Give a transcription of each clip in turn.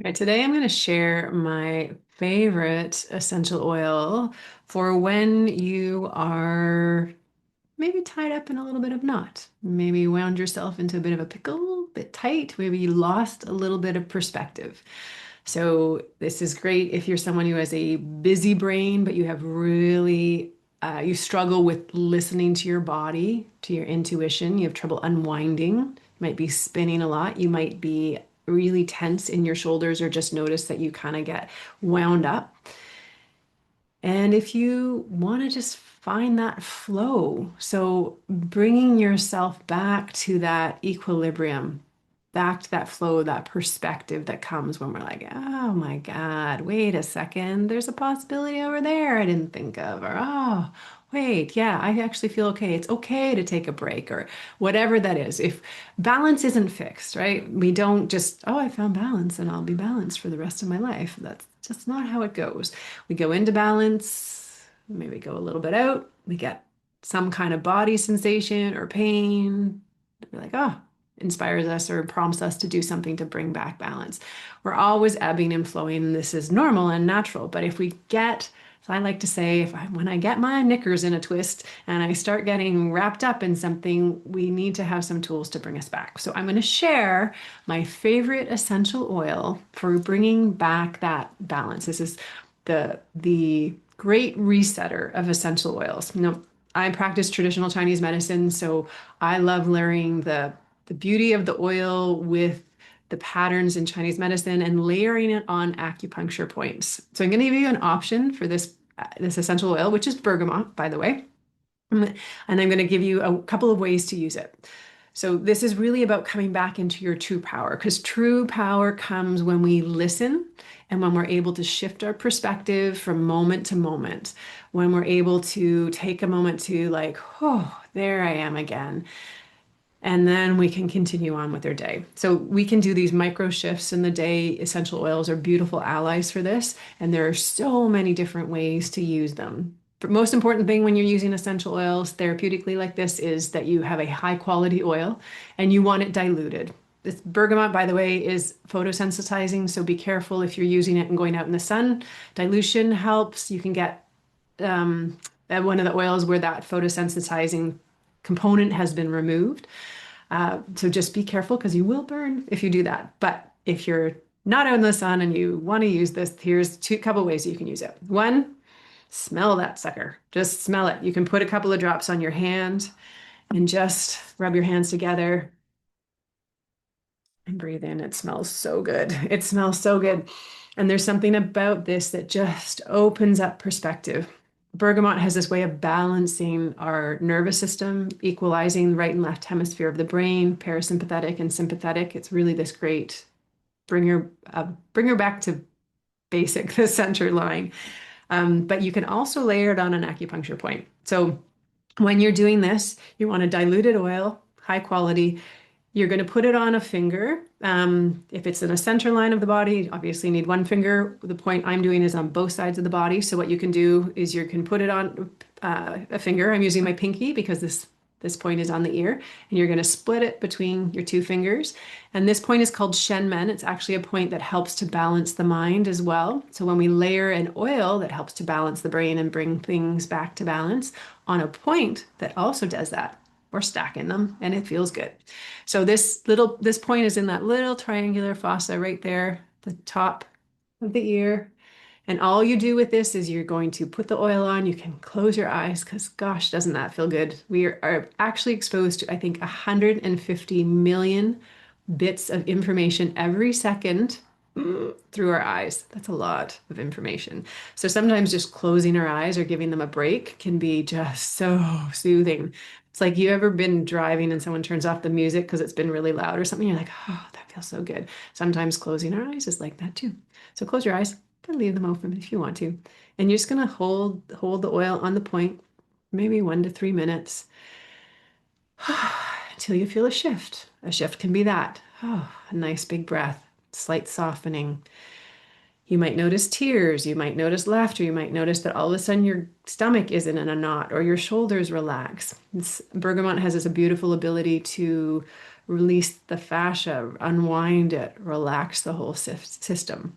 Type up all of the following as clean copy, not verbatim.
Right, today I'm going to share my favorite essential oil for when you are maybe tied up in a little bit of knot. Maybe you wound yourself into a bit of a pickle, a bit tight. Maybe you lost a little bit of perspective. So this is great if you're someone who has a busy brain, but you have really you struggle with listening to your body, to your intuition. You have trouble unwinding. You might be spinning a lot. You might be really tense in your shoulders or just notice that you kind of get wound up. And if you want to just find that flow, so bringing yourself back to that equilibrium, back to that flow, that perspective that comes when we're like, oh my God, wait a second, there's a possibility over there I didn't think of, or oh, wait, yeah, I actually feel okay. It's okay to take a break, or whatever that is. If balance isn't fixed, right? We don't just, oh, I found balance and I'll be balanced for the rest of my life. That's just not how it goes. We go into balance, maybe go a little bit out, we get some kind of body sensation or pain. We're like, oh, inspires us or prompts us to do something to bring back balance. We're always ebbing and flowing, and this is normal and natural. But if we get, so I like to say, when I get my knickers in a twist and I start getting wrapped up in something, we need to have some tools to bring us back. So I'm going to share my favorite essential oil for bringing back that balance. This is the great resetter of essential oils. I practice traditional Chinese medicine, so I love layering the beauty of the oil with the patterns in Chinese medicine and layering it on acupuncture points. So I'm going to give you an option for this essential oil, which is bergamot, by the way. And I'm going to give you a couple of ways to use it. So this is really about coming back into your true power, because true power comes when we listen and when we're able to shift our perspective from moment to moment, when we're able to take a moment to like, oh, there I am again. And then we can continue on with their day. So we can do these micro shifts in the day. Essential oils are beautiful allies for this. And there are so many different ways to use them. The most important thing when you're using essential oils therapeutically like this is that you have a high quality oil and you want it diluted. This bergamot, by the way, is photosensitizing, so be careful if you're using it and going out in the sun. Dilution helps. You can get one of the oils where that photosensitizing component has been removed. So just be careful because you will burn if you do that. But if you're not out in the sun and you want to use this, here's a couple ways you can use it. One, smell that sucker. Just smell it. You can put a couple of drops on your hand and just rub your hands together and breathe in. It smells so good. It smells so good. And there's something about this that just opens up perspective. Bergamot has this way of balancing our nervous system, equalizing the right and left hemisphere of the brain, parasympathetic and sympathetic. It's really this great bring her back to basic, the center line. But you can also layer it on an acupuncture point. So when you're doing this, you want a diluted oil, high quality. You're going to put it on a finger. If it's in a center line of the body, you obviously need one finger. The point I'm doing is on both sides of the body. So what you can do is you can put it on a finger. I'm using my pinky because this point is on the ear, and you're going to split it between your two fingers. And this point is called Shen Men. It's actually a point that helps to balance the mind as well. So when we layer an oil that helps to balance the brain and bring things back to balance on a point that also does that, we're stacking them and it feels good. So this point is in that little triangular fossa right there, the top of the ear. And all you do with this is you're going to put the oil on. You can close your eyes because gosh, doesn't that feel good? We are actually exposed to, I think, 150 million bits of information every second through our eyes. That's a lot of information. So sometimes just closing our eyes or giving them a break can be just so soothing. It's like you ever been driving and someone turns off the music because it's been really loud or something. You're like, oh, that feels so good. Sometimes closing our eyes is like that too. So close your eyes, but leave them open if you want to. And you're just gonna hold the oil on the point, maybe 1 to 3 minutes, until you feel a shift. A shift can be that. Oh, a nice big breath, slight softening. You might notice tears, you might notice laughter, you might notice that all of a sudden your stomach isn't in a knot or your shoulders relax. Bergamot has this beautiful ability to release the fascia, unwind it, relax the whole system.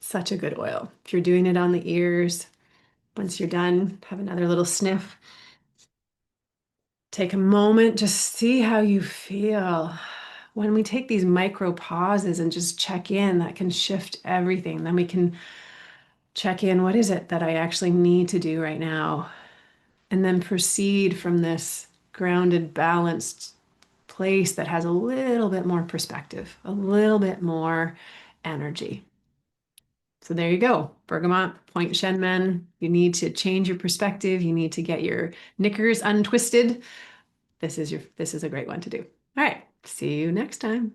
Such a good oil. If you're doing it on the ears, once you're done, have another little sniff. Take a moment, just see how you feel. When we take these micro pauses and just check in, that can shift everything. Then we can check in, what is it that I actually need to do right now? And then proceed from this grounded, balanced place that has a little bit more perspective, a little bit more energy. So there you go, Bergamot, Point Shenmen. You need to change your perspective. You need to get your knickers untwisted. This is a great one to do. All right, see you next time.